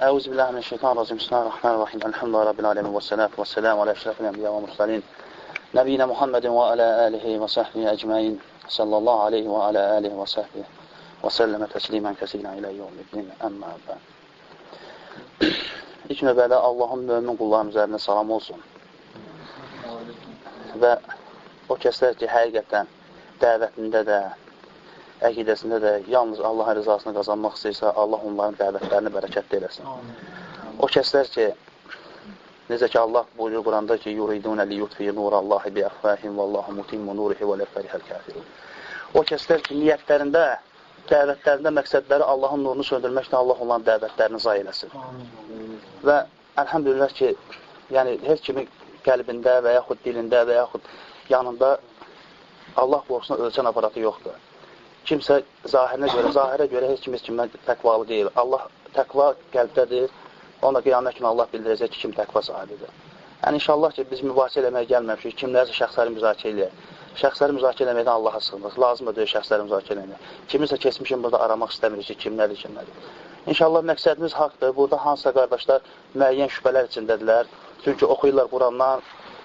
Euzubillahimineşşeytanirracim. Bismillahirrahmanirrahim. Elhamdülillahi Rabbil alemin ve salatu ve selamu ala eşrefil enbiya ve mursalin. Nebiyine Muhammedin ve ala alihi ve sahbihi ecmain. Sallallahu aleyhi ve ala alihi ve sahbihi. Ve selleme teslimen kesiren ilə yevmiddin. Əmmə bə. İlk növbədə Allahın mömin qullarının üzərində salam olsun. Və o kəslər ki, həqiqətən dəvətində də, əqidəsində də yalnız Allahın rızasını qazanmaq istəyirsə, Allah onların dəvətlərini bərəkətli eləsin. O kəslər ki, necə ki Allah buyuruyor Quranda ki, yuridunə liyutfiyə nurallahi bi əfvahim vallahu mutimmu nurihi və ləfərihəl kafirun. O kəslər ki, niyyətlərində, dəvətlərində məqsədləri Allahın nurunu söndürməklə Allah onların dəvətlərini zay eləsin. Və əlhamdülillah ki, yəni heç kimin qəlbində və yaxud dilində və yaxud yanında Allah qorxusuna ölçən aparatı yoxdur. Kimsə zahirə görə heç kimdən təqvalı deyil. Allah təqva qəlbdədir. Ona qiyamət günü Allah bildirəcək ki, kim təqva sahibidir. Yəni inşallah ki, biz mübahisə eləməyə gəlməmişik. Kimlərsə şəxsləri müzakirə eləyək. Şəxsləri müzakirə eləməkdən Allaha sığınırıq. Lazım deyil şəxsləri müzakirə eləmək. Kiminsə keçmişin burada aramaq istəmirik ki, kimlərdir, kimlərdir. İnşallah məqsədimiz haqdır. Burada hansısa qardaşlar müəyyən şübhələr içindədirlər. Çünki oxuyurlar Qurandan,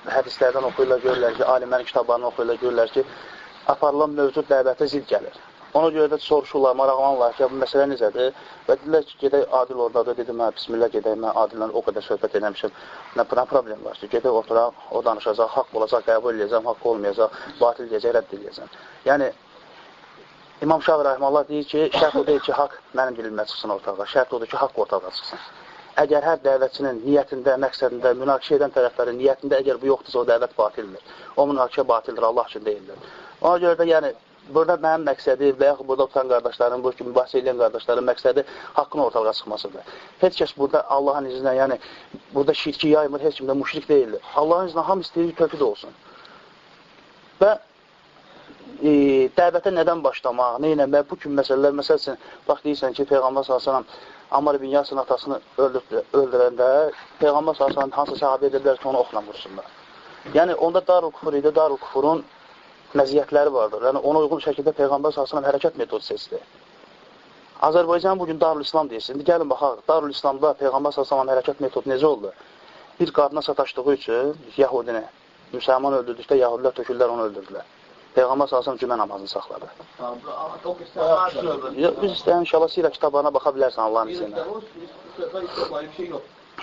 hədislərdən oxuyurlar, görürlər ki, alimlərin kitablarını oxuyurlar, görürlər ki, aparılan mövcud dəvətə zid gəlir. Ona görə də soruşurlar, maraqlanırlar ki, bu məsələ necədir? Və dedilər ki, gedək Adil oradadır. Dedim, bismillah gedək, mən Adillə o qədər söhbət eləmişim. Nə problem var ki, gedək oturaq, o danışacaq, haqq olacaq, qəbul edəcəm, haqq olmayacaq, batil edəcək, rədd edəcəm. Yəni, İmam Şafi Rəhməllah deyir ki, şərt o deyil ki, haqq mənim dilimlə çıxsın ortağa, şərt odur ki, haqq ortağa çıxsın. Əgər hər dəvətçinin niyyətində, məqsədində, münaqişə edən tərəflərin niyyətində əgər bu yoxdursa, o dəvət batildir. O münaqişə batildir, Allah üçün deyildir. Ona görə də, yəni, burada mənim məqsədi və yaxud burada oturan qardaşların, bu kimi mübahisə edən qardaşların məqsədi haqqın ortalığa çıxmasıdır. Heç kəs burada Allahın izinlə, yəni burada şirki yaymır, heç kim də müşrik deyildir. Allahın izinlə hamı istəyir ki, tövhid olsun. Və dəvətə nədən başlamaq, nə eləmək, bu kimi məsələlər, məsəl üçün, bax deyirsən ki, Peyğəmbər s.ə.v Ammar ibn Yasir'in atasını öldürəndə, Peyğəmbər s.ə.v hansı sahabə ediblər ki, onu oxla vursunlar. Yəni, onda Darul Kufur idi, Darul Kufurun məziyyətləri vardır. Yəni, ona uyğun şəkildə Peyğəmbər s.ə.v hərəkət metodu seçdi. Azərbaycan bugün Darul İslam deyilsin. İndi gəlin, baxaq, Darul İslamda Peyğəmbər s.ə.v hərəkət metodu necə oldu? Bir qadına sataşdığı üçün Yahudini, müsəlman öldürdükdə Yahudilər tökürlər, onu öldürdülər. Peyğəmbər s.ə.v cümə namazını saxladı. Biz istəyən inşallah sirə kitablarına baxa bilərsən Allahın izinlə.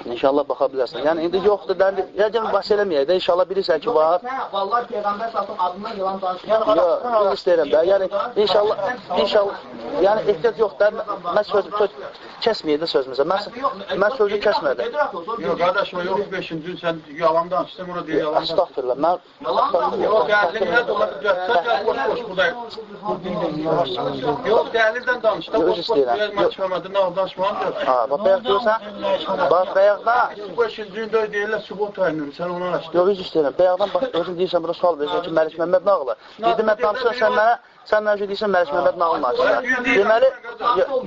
İnşallah baxa bilərsən. Yəni, indi yoxdur, yəni, baş eləməyək də, inşallah bilirsən ki, var. Vallahi Peyğəmbər s.ə.v adından yalan danışır. Yox, biz istəyirəm də, yəni, inşallah, yəni, ehtiyac yox da, mən kəsməyək də sözümüzə, mən sözü kəsmədim. Yox, qardaş, o yox, 5-ci gün sən yalan danışsan, ona deyil, yalan danışsan. Estağfirullah, mən... Yox, dəlillər də olar, boş-boş buradayım. Yox, dəlildən danışda, boş-boş buradayım, məhkəmədə nə danışmağım yox. Bax, bayaq görürsən, bax, bayaqda... 5-ci gündə deyirlər, subot ayınır, sən onu açdın. Yox, üz istəyirəm, bayaqdan bax, özün deyirsən, burada sual verirsən ki, Məlik Məmməd nağılı. Dedim, mən danışsan, sən mənə deyirsən, Məlik Məmməd nağılını açsan. Deməli...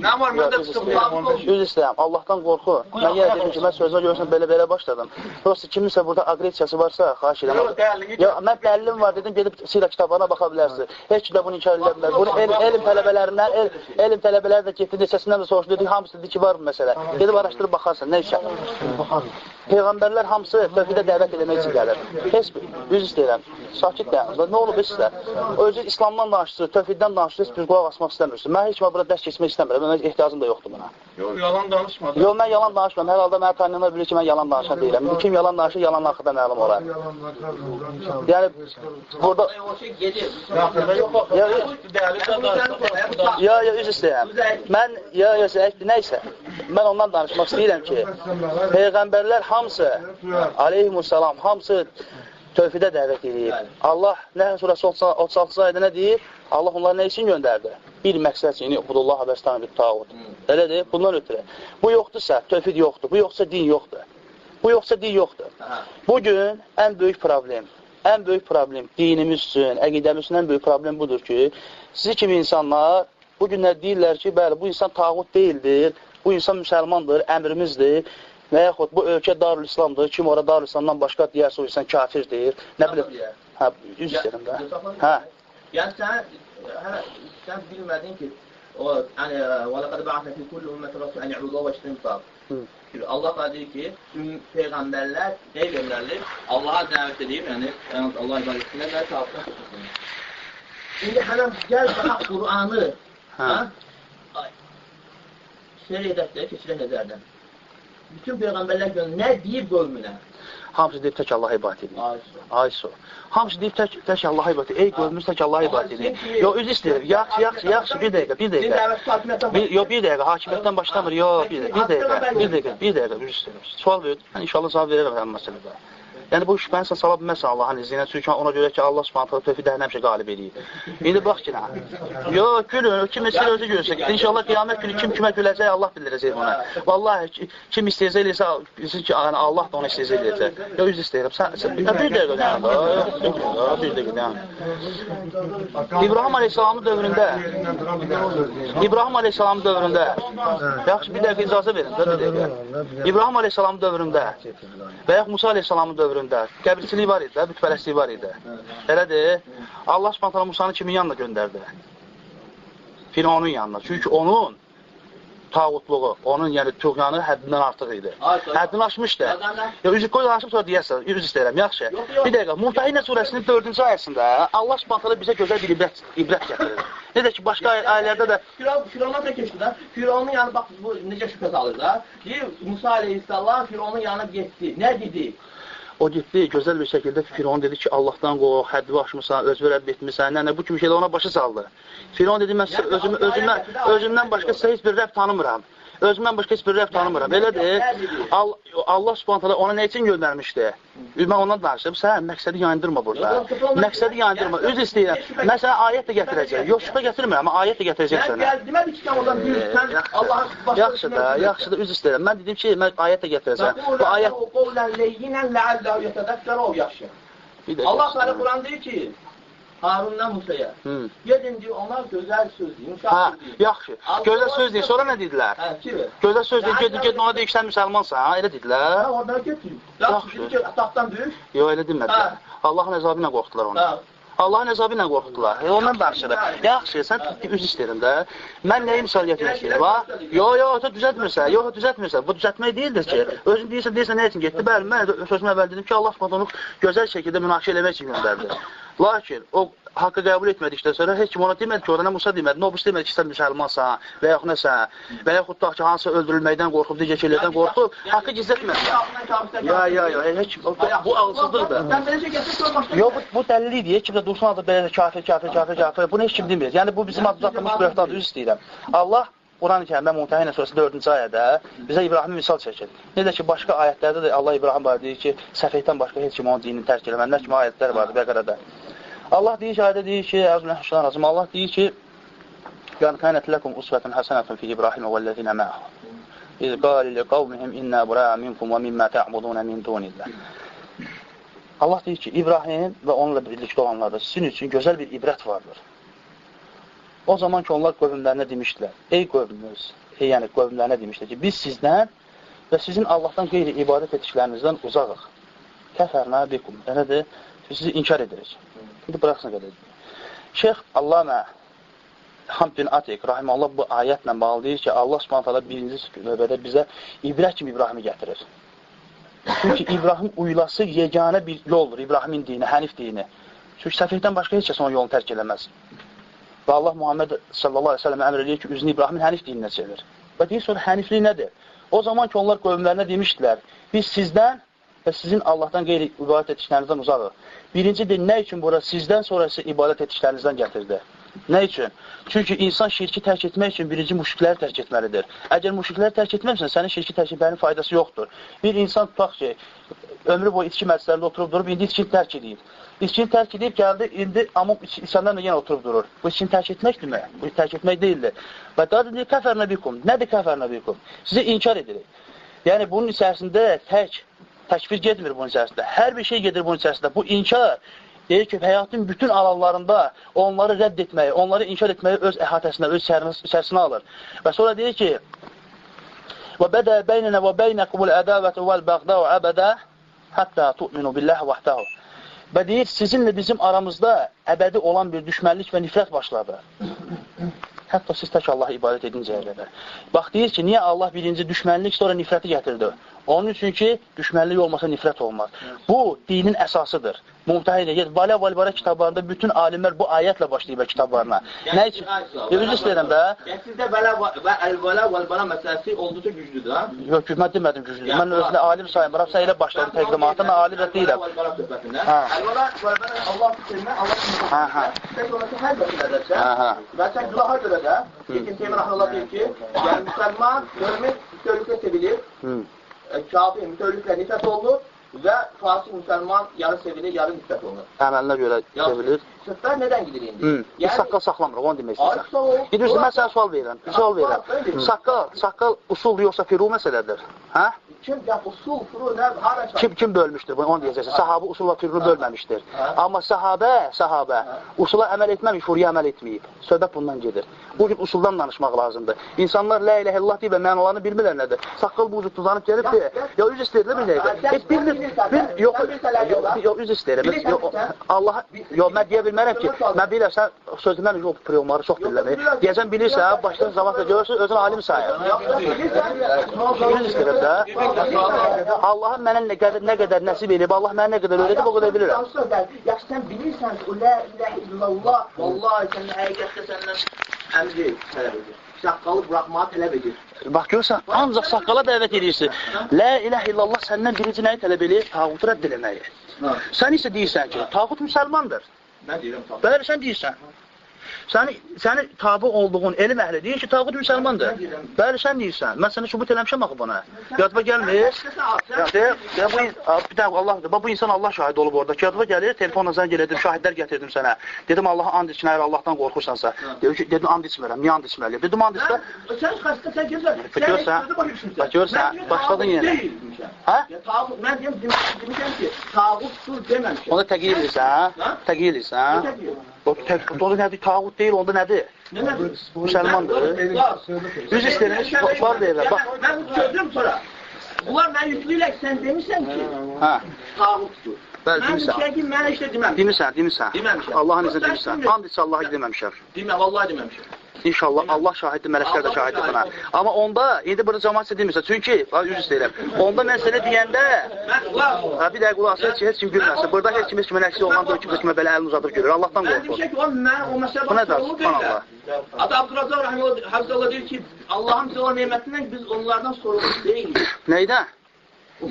Nə var, mən də çıxıb deyirəm. Üz istəyirəm, Allahdan qorxu. Mən yenə dedim ki, mən sözünə görürsən, belə başladım. Prosta kiminsə burada aqressiyası varsa, xahiş edirəm. Mən dəlilim var, dedim, gedib sirə kitablarına baxa bilərsiniz. Heç ki də bunu inkar edə bilər. Bunu elm tələbələri də getdi, neçəsindən də soruşdu, dedik, hamısı dedi ki, var bu məsələ. Gedib araşdırıb baxarsan, nə işə? Peyğəmbərlər hamısı tövhidə dəvət eləmək üçün gəlir. Heç bir, üz istəyirəm, sakit dayanır. Nə olub sizlər? Özü İslamdan danışsınız, tövhiddən danışsınız, biz qulaq asmaq istəmirsiniz. Mən heç kimə burada dərs keçmək istəmirəm, mən ehtiyacım da yoxdur buna. Yox, yalan danışmadım. Yox, mən yalan danışmıram. Hər halda mənə tanıyanlar bilir ki, mən yalan danışan deyiləm. Kim yalan danışır, yalanın axıda məlum olar. Yəni, burada... Ya, üz istəyirəm. Mən, nəysə, mən ondan danışmaq istəyirəm ki, Peyğəmbərlər hamısı, aleyhimussalam, hamısı tövhidə dəvət edib. Allah, Nəhl surəsi 36-cı ayədə nə deyir? Allah onları nə üçün göndərdi? Bir məqsəd üçün, Qudullah həbəstən bir tağud. Elədir, bundan ötürü. Bu yoxdursa, tövhid yoxdur. Bu yoxsa din yoxdur. Bugün ən böyük problem dinimiz üçün, əqidəmiz üçün ən böyük problem budur ki, sizi kimi insanlar bu günlər deyirlər ki, bəli, bu insan tağut deyildir, bu insan müsəlmandır, əmrimizdir və yaxud bu ölkə Darül İslamdır, kim orada Darül İslamdan başqa deyərsə o insan kafirdir. Nə bilim? Hə, üz istəyirəm də. Hə. Yəni sən bilmədin ki, Yəni və laqad ba'athna fi kulli ummetin rasulun an ya'budu və yectanibu. Allah da deyir ki, tüm peyğəmbərlər nə verirlər? Allaha dəvət edib, yəni Allah ibadətinə və təvəkkül etsinlər. İndi hələ gəl bax Qur'anı, seyr edək də keçirək nəzərdən. Bütün peyğəmbərlər görə nə deyib qövmünə? Hamısı deyib tək Allaha ibadət edir. Aysu. Hamısı deyib tək Allaha ibadət edir. Ey qövmümüz tək Allaha ibadət edir. Yox, üz istəyir. Yaxşı, bir dəqiqə. Yox, bir dəqiqə. Hakimiyyətdən başlamır. Yox, bir dəqiqə. Üz istəyir. Sual verir. Mən inşallah cavab verərəm həmin məsələdə. Yəni bu şübhəni sən sala bilməzsən Allahın izinə. Çünki ona görə ki, Allah Subhanahu tövhidlərini həmişə qalib edir. İndi bax ki, yox, gülün, kim istəyir özü gülsün. İnşallah qiyamət günü kim kimə güləcək, Allah bildirəcək ona. Vallahi kim istəyəcək eləyirsə, bilsin ki, Allah da ona istəyəcək eləyəcək. Yox, üz istəyirəm. Sən bir dəqiqə dayan. Bir dəqiqə dayan. İbrahim Aleyhisselamın dövründə, yaxşı, bir dəqiqə icazə verin, bir dəqiqə. İbrahim Aleyhisselamın dövründə və yaxud Musa Aleyhisselamın dövründə qəbirçilik var idi, bütpərəstlik var idi. Elədir, Allah Subhanahu Musanı kimin yanına göndərdi? Firavunun yanına. Çünki onun tağutluğu, onun yəni tuğyanı həddindən artıq idi. Həddini aşmışdı. Üzü qoy danışıb sonra deyərsən, üz istəyirəm, yaxşı. Bir dəqiqə, Mümtəhinə surəsinin 4-cü ayəsində Allah Subhanahu bizə gözəl bir ibrət gətirir. Necə ki, başqa ayələrdə də Firavuna da keçdi də. Firavunun yanı bax bu necə şübhə salır da. Deyir Musa Aleyhisselam Firavunun yanına getdi. Nə dedi? O getdi, gözəl bir şəkildə Firavun dedi ki, Allahdan qorx, həddi aşmısan, özünü rədd etmisən, bu kimi şeylə ona başı saldı. Firavun dedi, mən özümdən başqa sizə heç bir rəbb tanımıram. Özümdən başqa heç bir rəbb tanımıram. Elədir, Allah Subhanahu ona nə üçün göndərmişdi? Mən ondan danışdım, sən məqsədi yayındırma burada. Məqsədi yayındırma, öz istəyirəm. Mən sənə ayət də gətirəcəm. Yox, şübhə gətirmirəm, amma ayət də gətirəcəm sənə. Demədi ki, sən oradan deyirsən, Allahın başqa yaxşı da, üz istəyirəm. Mən dedim ki, mən ayət də gətirəcəm. Bu ayət... Allah Teala Kur'an deyir ki, Harun'dan Musa'ya, gedin diyor, onlar gözəl söz deyir, yumuşaq deyir. Yaxşı, gözəl söz deyir, sonra nə dedilər? Gözəl söz deyir, gedin ona deyir ki, sən müsəlmansan, elə dedilər. Oradan getir. Yaxşı, ataqdan düş. Yox, elə demədilər. Allahın əzabı ilə qorxdular onu. Allahın əzabı ilə qorxdular. Ondan danışırıq. Yaxşı, sən üz istəyirəm də. Mən nəyi misal gətirmək istəyirəm? Yox, düzəltmirsən. Bu düzəltmək deyildir ki, özün deyirsən, nə üçün getdi? Bəli, mən sözümə əvvəl dedim ki, Allah onu gözəl şəkildə münaqişə eləmək üçün göndərdi. Lakin o haqqı qəbul etmədikdən sonra heç kim ona demədi ki, orada nə Musa demədi, nə Obus demədi ki, sən müsəlmansan və yaxud nəsən, və yaxud da ki, hansı öldürülməkdən qorxub, digər şeylərdən qorxub, haqqı gizlətmədi. Yox, bu ağılsızlıqdır. Yox, bu dəlillik deyir, kimdə dursun adı belə kafir, bunu heç kim demir. Yəni, bu bizim adımız atılmış bir öhdədir, üz istəyirəm. Allah Quran-ı Kərimdə Mümtəhinə surəsi 4-cü ayədə bizə İbrahimi misal çəkir. Necə ki, başqa ayətlərdə də Allah İbrahim var deyir ki, səfehdən başqa heç kim onun dinini tərk eləmənlər kimi ayətlər vardır Bəqərədə. Allah deyir ki, ayədə deyir ki, Allah deyir ki, "Qad kanat lakum uswatun hasanatun fi İbrahim vellezina ma'ahu. İz qala liqavmihim inna bura'a minkum və mimma ta'budun min dunillah." Allah deyir ki, İbrahim və onunla birlikdə olanlarda sizin üçün gözəl bir ibrət vardır. O zaman ki, onlar qövmlərinə demişdilər, ey qövmümüz, yəni qövmlərinə demişdilər ki, biz sizdən və sizin Allahdan qeyri ibadət etdiklərinizdən uzaqıq. Kəfərna bikum, nədir? Sizi inkar edirik. İndi bıraxsın qədər. Şeyx Allama Hamd bin Atik, rahiməllah, bu ayətlə bağlı deyir ki, Allah Subhanahu birinci növbədə bizə ibrət kimi İbrahimi gətirir. Çünki İbrahim uylası yeganə bir yoldur, İbrahimin dini, hənif dini. Çünki səfihdən başqa heç kəs onun yolunu tərk eləməz. Və Allah Muhammed sallallahu aleyhi ve sellem əmr edir ki, üzünü İbrahimin hənif dininə çevir. Və deyir sonra həniflik nədir? O zaman ki, onlar qövmlərinə demişdilər, biz sizdən və sizin Allahdan qeyri ibadət etdiklərinizdən uzaqıq. Birincidir, nə üçün bura sizdən sonrası ibadət etdiklərinizdən gətirdi? Nə üçün? Çünki insan şirki tərk etmək üçün birinci müşrikləri tərk etməlidir. Əgər müşrikləri tərk etməmsən, sənin şirki tərk etmənin faydası yoxdur. Bir insan tutaq ki, ömrü boyu içki məclislərində oturub durub, indi içkini tərk edib. İçkini tərk edib, gəldi, indi amma insanlar da yenə oturub durur. Bu içkini tərk etməkdir mi? Bu tərk etmək deyildir. Və daha deyil, kəfərnə bikum. Nədir kəfərnə bikum? Sizi inkar edirik. Yəni, bunun içərisində təkfir getmir bunun içərisində. Hər bir şey gedir bunun içərisində. Bu inkar deyir ki, həyatın bütün alanlarında onları rədd etməyi, onları inkar etməyi öz əhatəsinə, öz içərisinə alır. Və sonra deyir ki, وَبَدَى بَيْنَنَا وَبَيْنَكُمُ الْأَدَاوَةُ وَالْبَغْضَاءُ أَبَدًا حَتَّى تُؤْمِنُوا بِاللَّهِ وَحْدَهُ. Və deyir, sizinlə bizim aramızda əbədi olan bir düşmənlik və nifrət başladı. Hətta siz tək Allaha ibadət edincəyə qədər. Bax, deyir ki, niyə Allah birinci düşmənlik, sonra nifrəti gətirdi? Onun üçün ki, düşmənlik olmasa nifrət olmaz. Bu, dinin əsasıdır. Mumtəhid, Vala kitablarında bütün alimlər bu ayətlə başlayıb kitablarına. Nə üçün? Üzr istəyirəm də. Sizdə Vələ və məsələsi olduqca güclüdür, ha? Yox, mən demədim güclüdür. Mən özünə alim sayımıram, sən elə başladım təqdimatı, mən alim deyiləm. Əl-Vələ Allah fikrindən, Allah fikrindən, sən onası hər bəsinədərsən və sən günaha görə də, İbn Teymiyyə rəhməhullah deyir ki, yəni müsəlman, mömin mütəvviflə sevilir, kafir mütəvviflə nifrət olunur və fasik müsəlman yarı sevilir, yarı nifrət olunur. Əməlinə görə sevilir. Sıfır nədən gidir indi? Biz saqqal saxlamırıq, onu demək istəyirəm. Bilirsin, mən sənə sual verirəm. Saqqal usul yoxsa firu məsələdir. Hə? Usul, furu, hara kim bölmüşdür? Onu deyəcəksin. Sahabı usulla firunu bölməmişdir. Amma sahabə usula əməl etməmiş, furuya əməl etməyib. Söhbət bundan gedir. Bu gün usuldan danışmaq lazımdır. İnsanlar la ilə illallah deyib və mənalarını bilmirlər nədir? Saqqal bu ucud tuzanıb gəlib deyir. Ya üz istəyir, bir dəqiqə. Yox, üz istəyir. Allah, mən deyə bilmərəm ki, mən bilirsən, sözümdən o priyomarı çox bilirəm. Deyəcəm, bilirsən, başdan zamanla görürsün, özün alim sayır. Üz istəyirəm də. Allah'ın mənə nə qədər nəsib edib, Allah mənə nə qədər öyrədib, o qədər bilirəm. Yaxşı, sən bilirsən ki, o la ilahe illallah, vallahi sənin həqiqətdə səndən əmri tələb edir. Saqqalı buraxmağı tələb edir. Bax, görürsən, ancaq saqqala dəvət edirsin. La ilahe illallah səndən birinci nəyi tələb edir? Tağutu rədd eləməyi. Sən isə deyirsən ki, tağut müsəlmandır. Mən deyirəm, tağut. Bəli, sən deyirsən. Səni tabi olduğun elm əhli deyir ki, tağut müsəlmandır. Bəli, sən deyirsən. Mən səni sübut eləmişəm axı buna. Yadıma gəlmir. Bir dəqiq, Allahdır. Bu insan Allah şahid olub orada. Yadıma gəlir, telefonla zəng elədim, şahidlər gətirdim sənə. Dedim, Allaha and içmə, əgər Allahdan qorxursansa. Dedim, and içmirəm. Niyə and içməliyim? Dedim, and içmə. Sən xəstə, sən gözlər. Bax, görsən, başladın yenə. Hə? Mən demişəm ki, tağutdur deməmişəm. Onu təqiyyə edirsən, hə? Təqiyyə edirsən. Onda nədir? Tağut deyil, onda nədir? Müsəlmandır. Yüz istəyirmiş, var deyirlər. Mən sözüm sonra. Bunlar mən yüklüyürək, sən demişsən ki, tağutdur. Bəli, demişsən. Mən ki, mən işte deməmişəm. Demişsən. Allahın iznilə demişsən. And içsə Allah'a deməmişəm. Vallahi deməmişəm. İnşallah Allah şahiddir, mələklər də şahiddir buna. Amma onda, indi burada cəmaat isə demirsə, çünki, yüz istəyirəm, onda mən sənə deyəndə, bir dəqiq qulaqsın ki, heç kim gülməsin. Burada heç kim nəqsi olan da kim kimə belə əlini uzadıb görür. Allahdan qorxur. Mən demişəm ki, o məsələ bu nədir? Subhanallah. Adı Abdurrazaq Hafizallah deyir ki, Allah'ın bize olan neymetinden biz onlardan sorumlu değiliz. Neyden?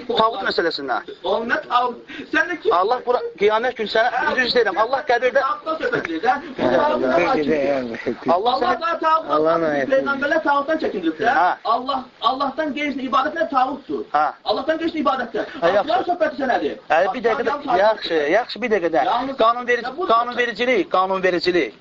Tağut məsələsindən. Onunla tağut. Sən də kim? Allah qiyamət günü sənə düz deyirəm. Allah qəbirdə tağutdan söhbət edir. Allah da tağut. Peyğəmbərlər tağutdan çəkindiriblər. Allahdan qeyrisini ibadətlə tağutdur. Allahdan qeyrisini ibadətlə. Allahın söhbəti sənədir. Bir dəqiqə, yaxşı bir dəqiqə. Qanunvericilik.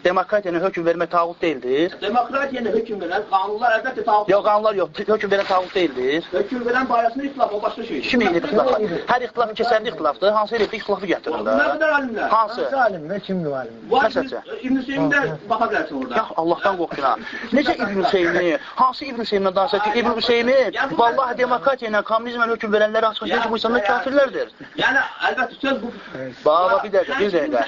Demokratiyanın hökm vermək tağut deyildir. Demokratiyanın hökm verən qanunlar əlbəttə tağut. Yox, qanunlar yox. Hökm verən tağut deyildir. Hökm verən barəsində ixtilaf, o başqa şeydir. Kim eləyir ixtilafı? Hər ixtilaf keçərli ixtilafdır. Hansı eləyir ixtilafı gətirir də? Nə qədər alimlər? Hansı? Alimlər, kimdir alimlər? Məsəlcə. İbn Hüseyn'də baxa bilərsən orada. Yox, Allahdan qorxun ha. Necə İbn Hüseyni? Hansı İbn Hüseynindən danışır ki, İbn Hüseyni vallahi demokratiya ilə, kommunizmlə hökm verənləri açıqlayır ki, bu insanlar kafirlərdir. Yəni, əlbəttə, söz bu. Bax, bir dəqiqə.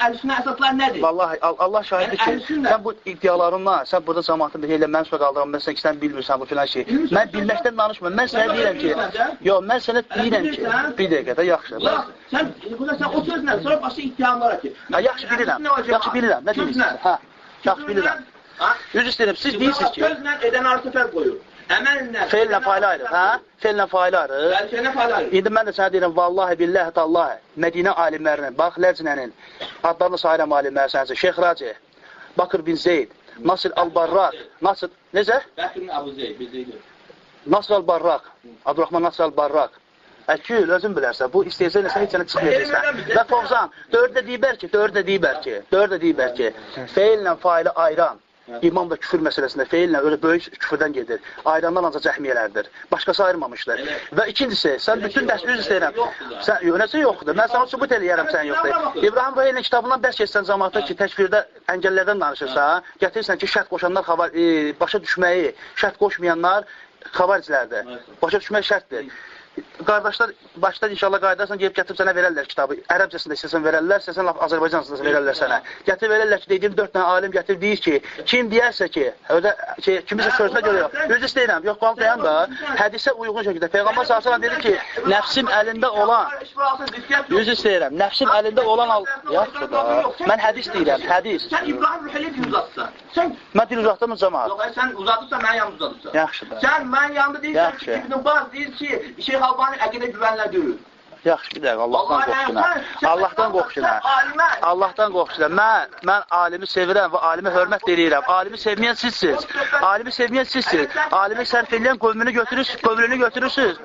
Əl-Sünnə əsaslar nədir? Vallahi, Allah şahiddir ki, sən bu iddialarınla, sən burada cəmaatın bir elə mən söz qaldıram, mən sən bilmirsən bu filan şey. Mən bilməkdən danışmıram. Mən sənə deyirəm ki, yox, mən sənə deyirəm ki, bir dəqiqə də yaxşı. Sən o söz nədir? Sonra başqa ittihamlara ki. Yaxşı bilirəm, nə deyirsiniz? Hə, yaxşı bilirəm. Yüz istəyirəm, siz deyirsiniz ki, sözlə edən arası fərq qoyur. Əməllə, feillə failə ayrı, hə? Feillə failə ayrı. Feillə failə ayrı. İndi mən də sənə deyirəm, vallahi, billahi, tallahi, Mədinə alimlərinin, bax, Ləcnənin, adlarını sayıram alimlər sənəcə, Şeyx Raci, Bakır bin Zeyd, Nasir Al-Barraq, Nasir, necə? Bəkirin Abu Zeyd, bir Zeydir. Nasir Al-Barraq, Abdurrahman Nasir Al-Barraq. Əkül, özün bilərsən, bu istəyəcək nəsə heç sənə çıxmayacaqsan. Və Fovzan, dörd də deyibər ki, feillə failə ayıran, İmam da küfür məsələsində feillə öyle böyük küfürdən gedir. Ayrandan ancaq cəhmiyyələrdir. Başqası ayırmamışdır. Və ikincisi, sən bütün dərs üz istəyirəm. Nəsə yoxdur. Mən sana sübut eləyərəm, sən yoxdur. İbrahim Rəhilin kitabından dərs keçsən cəmaata ki, təkfirdə əngəllərdən danışırsa, gətirirsən ki, şərt qoşanlar başa düşməyi, şərt qoşmayanlar xavaricilərdir. Başa düşmək şərtdir. qardaşlar, başdan inşallah qayıdarsan, gelib gətirib sənə verərlər kitabı. Ərəbcəsində istəsən verərlər, istəsən Azərbaycansında verərlər sənə. Gətirib verərlər ki, dediyim 4 dənə alim gətirib deyir ki, kim deyərsə ki, kimisə sözünə görə yox, özü istəyirəm, yox, qalb deyəm da, hədisə uyğun şəkildə. Peyğəmbər s.ə.v dedi ki, nəfsim əlində olan, özü istəyirəm, nəfsim əlində olan, yaxşı da, mən hədis deyirəm, hədis. Sən İbrahim Rühəli dil uzatsan. Mən dil uzatdım cəmaat. Yox, sən uzatırsan, mən yanımda uzatırsan. Yaxşı da. Sən mən yanımda deyirsən ki, İbn Baz deyir ki, Şeyh Albani əqidə güvənlə deyil. Yaxşı, bir dəqiqə, Allahdan qorxuşuna. Allahdan qorxuşuna. Mən alimi sevirəm və alimi hörmət edirəm. Alimi sevməyən sizsiniz. Alimi sevməyən sizsiniz. Alimi sərf edən qövmünü götürürsünüz.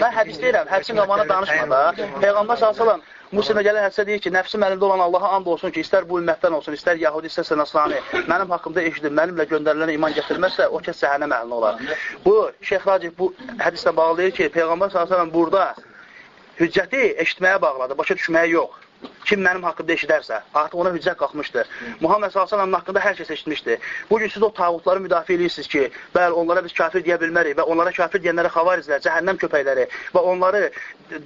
Mən hədis deyirəm, hədisin qamanı danışma da. Peyğəmbər s.ə.v Müslimə gələn hədisə deyir ki, nəfsim əlində olan Allaha and olsun ki, istər bu ümmətdən olsun, istər Yahudi, istərsə Nasrani, mənim haqqımda eşidin, mənimlə göndərilənə iman gətirməzsə, o kəs cəhənnəm əhlinə olar. Bu, Şeyx Racib bu hədislə bağlayır ki, Peyğəmbər s.ə.v burada hüccəti eşitməyə bağladı, başa düşməyə yox. Kim mənim haqqımda eşidərsə, artıq ona hüccət qalxmışdır. Muhammed s.ə.v-in haqqında hər kəs eşitmişdir. Bugün siz o tağutları müdafiə edirsiniz ki, bəli, onlara biz kafir deyə bilmərik və onlara kafir deyənlərə xavarizlər, cəhənnəm köpəkləri və onları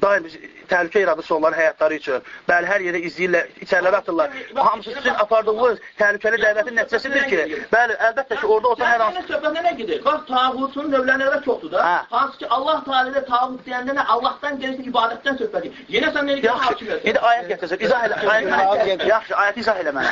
daim təhlükə yaradırsa onların həyatları üçün. Bəli, hər yerə izləyirlər, içərilərə atırlar. Hamısı sizin apardığınız təhlükəli dəvətin nəticəsidir ki, bəli, əlbəttə ki, orada otan hər hansı... Söhbətə nə gedir? Bax, tağutun növlənərə çoxdur da. Hansı ki, Allah Teala tağut deyəndə nə? Allahdan gəlirsə ibadətdən söhbət edir. Yenə sən nereye hakimiyyət? İndi ayət gətirsin. Yaxşı, ayəti izah elə mənə.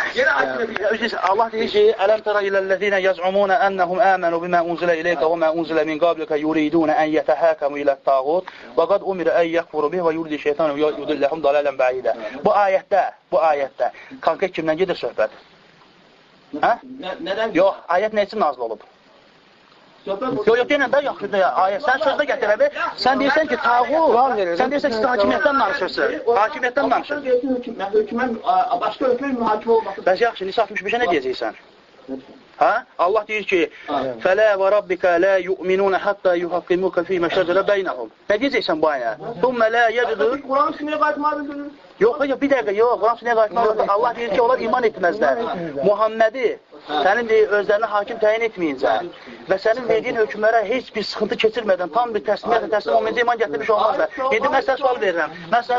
Allah deyir ki, Ələm tərə iləl-ləzīnə yəz'umunə ənəhum əmənu bimə unzilə iləyəkə və mə unzilə min qablikə yuridunə ən yətəhəkəmu ilət-tağut və qad umirə ən yəkfuru bih və yuridi şeytanı və yudilləhum dalələn bəidə. Bu ayətdə konkret kimdən gedir söhbət? Yox, ayət nə üçün nazil olub? Yox, deyilən də yaxşıdır ayət. Sən sözdə gətirəbi, sən deyirsən ki, tağut, sən deyirsən ki, hakimiyyətdən danışırsın. Hakimiyyətdən danışırsın. Başqa hökmün mühakimə olması. Bəs yaxşı, Nisa 65-ə nə deyəcəksən? Allah deyir ki, فَلَا وَرَبِّكَ لَا يُؤْمِنُونَ حَتَّى يُحَقِّمُوكَ فِي مَا شَجَرَ بَيْنَهُم. Nə deyəcəksən bu ayəyə? ثُمَّ لَا يَجِدُوا Quran ismini qayıtmağı bildirir. Yox, bir dəqiqə, yox, Quran sünnəyə qayıtmaq. Allah deyir ki, onlar iman etməzlər. Muhammədi sənin özlərinə hakim təyin etməyincə və sənin verdiyin hökmlərə heç bir sıxıntı keçirmədən tam bir təslimiyətlə təslim olmayınca iman gətirmiş olmazlar. İndi mən sənə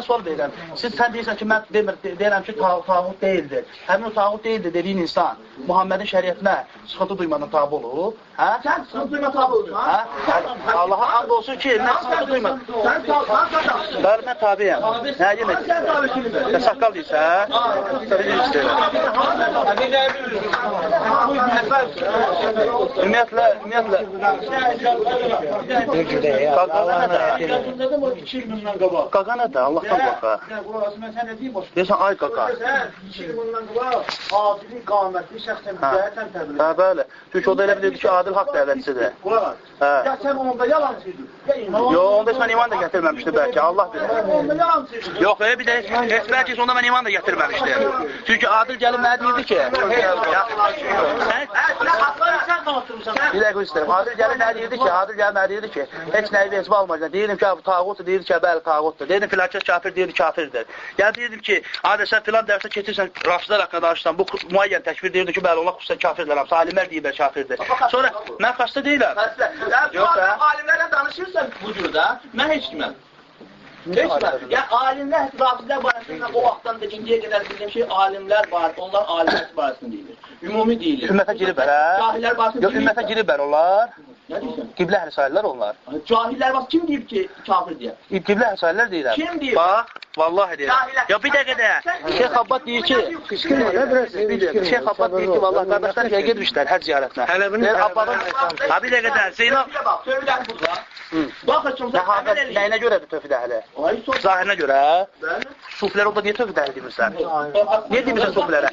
sual verirəm. Sən deyirsən ki, mən deyirəm ki, tağut deyildir. Həmin o tağut deyildir dediyin insan Muhammədin şəriətinə sıxıntı duymadan tabi olur. Sən sıxıntı duyma tabi olursan. Allah'a and olsun ki, mən sıxıntı duymadım. Bəli, mən tabiyəm. Nəyə yemək? Saqqal deyirsən? Ümumiyyətlə, qaqa nədir? Allahdan qaqa. Deyirsən, ay qaqa. 2 il bundan qabaq, adili, qamətli, şəxsən müdəyətən təbliğ. Bəli. Çünki o da elə bilirdi ki, adil haqq dəvətçidir. Ya sən onda yalancıydın. Yox, onda mən iman da gətirməmişdi bəlkə, Allah bilir. Onda yalancıydın. Yox, bir də heç bəlkə onda mən iman da gətirməmişdi. Çünki adil gəlib mənə deyirdi ki, bir dəqiqə istəyirəm. Adil gəlib mənə deyirdi ki, heç nəyi vecbə almayacaq. Deyirdim ki, bu tağutdur, deyirdi ki, bəli, tağutdur. Deyirdim, filakət kafir, deyirdi, kafirdir. Yəni, deyirdim ki, adə sən filan dərsə keçirsən, rafizlər haqqında danışsan, bu müəyyən təkbir deyirdi ki, bəli, onlar xüsusən kafirlər, alimlər deyiblər, kafirdir. Sonra, mən xəstə deyiləm. Alimlərlə danışırsan bu cürdə, mən heç kiməm. Heç kiməm. Yəni, alimlər, rafizlər barəsində o vaxtdan da indiyə qədər bildiyim şey, alimlər barəsində, onlar alimlər barəsində deyilir. Ümumi deyilir. Ümmətə giriblər, hə? Cahillər barəsində yox, ümmətə giriblər onlar. Nə deyirsən? Qiblə əhli sayırlar onlar. Cahillər var, kim deyib ki, kafir deyə? Qiblə əhli sayırlar deyirlər. Kim deyib? Bax, vallahi deyirəm. Ya bir dəqiqə də, Şeyx Abbad deyir ki, Şeyx Abbad deyir ki, vallahi qardaşlar gəl gedmişlər hər ziyarətinə. Deyir, Abbadın, ha bir dəqiqə də, Zeynab. Tövhid əhli burada. Baxın, nəyinə görədir tövhid əhli? Zahirinə görə. Suflər orada niyə tövhid əhli demirsən? Niyə demirsən suflərə?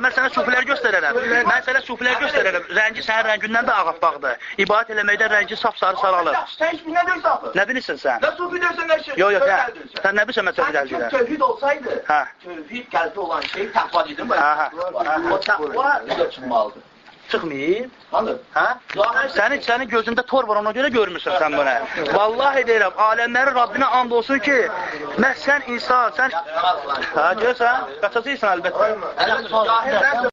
Mən sənə suflər göstərərəm. Mən sənə suflər göstərərəm. Rəngi sənin rəngindən də ağappaqdır. İbadət eləməkdən rəngi sap-sarı saralır. Sən heç nə bilirsən? Nə bilirsən sən? Nə sufi deyirsən, nə şey? Yox, sən nə bilirsən mən tövhid əhli deyirəm? Tövhid olsaydı, tövhid qəlbdə olan şey təqva dedim. O təqva necə çıxmalıdır? Çıxmayıb. Hanı? Sənin gözündə tor var, ona görə görmürsən sən bunu. Vallahi deyirəm, aləmlərin Rabbinə and olsun ki, sən insan, sən... Görsən, qaçacaqsan əlbəttə.